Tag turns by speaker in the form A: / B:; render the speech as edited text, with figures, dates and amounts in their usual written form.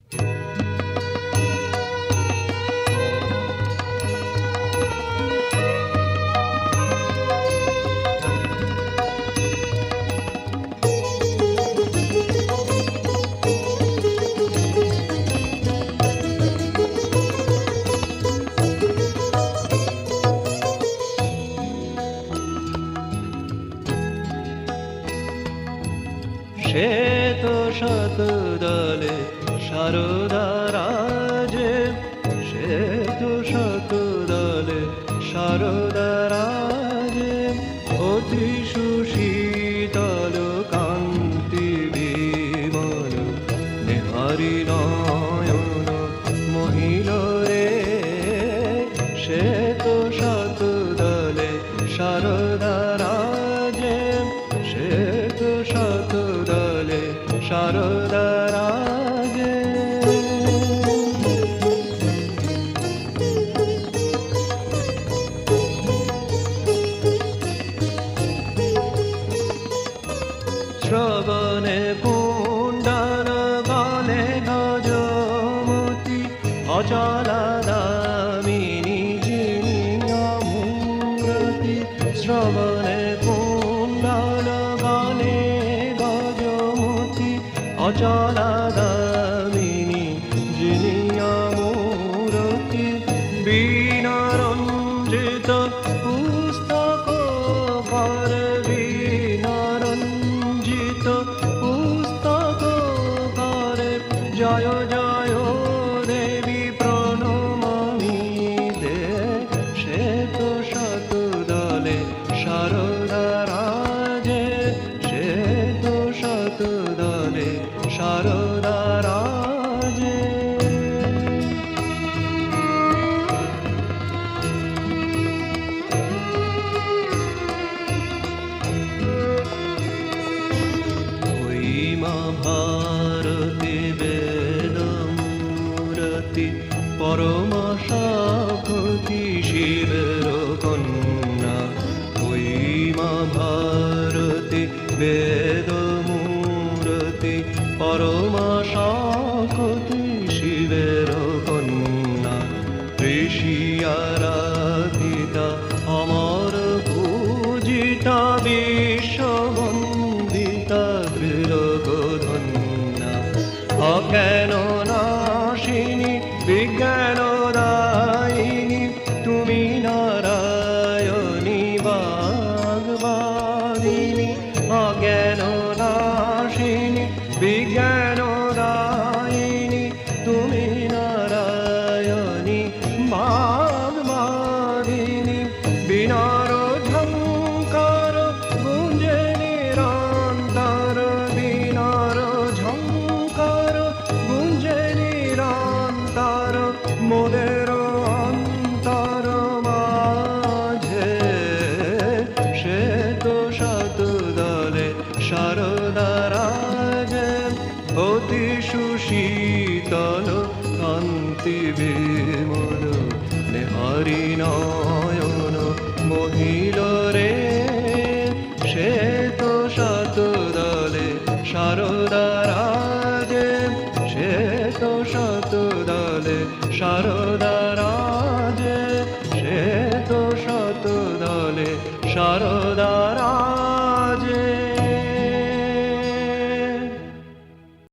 A: সে তো শত দলে সারদা রাজে, সে তো শত দলে সারদা রাজে, অতি সুশীতল কান্তি বিমল নেহারি নয়ন মহিল রে। সে তো শত দলে সারদা রাজে, সে তো শত দলে সারদা রাজে। শ্রবণে কুণ্ডল গলে গজমতি, অচলা দামিনী যিনি অমূরতি। শ্রবণে কুণ্ডল গলে গজমতি, অচলা দামিনী যিনি অমূরতি। বীণা রঞ্জিত পুস্তক কর, বীণা রঞ্জিত পুস্তক করে, জয় জয় দেবী প্রণমামি দে। সে তো শত দলে সারদা রাজে, সে তো শত দলে সারদা রাজে। ওই মা ভারতী বেদমূরতি, পরমা সাক্ষী শিবের কন্যা। ওই মা ভারতী বেদমূরতি, পরমা সাক্ষী শিবের কন্যা। ঋষি আরাধিতা অমর পূজিতা, বিশ্ববন্দিতা ত্রিলোকধন্যা। অজ্ঞান নাশিনী বিজ্ঞান দায়িনী, তুমি নারায়ণী বাগবাদিনী। অজ্ঞান নাশিনী বিজ্ঞান দায়িনী, তুমি নারায়ণী বাগবাদিনী। বিনার ঝঙ্কার গুঞ্জে নিরন্তর, বিনার ঝঙ্কার গুঞ্জে নিরন্তর, মোদের অন্তর মাঝে। সে তো শত দলে সারদা রাজে, অতি সুশীতল কান্তি বিমল নেহারি নয়ন মহিল রে। সে তো শত দলে সারদা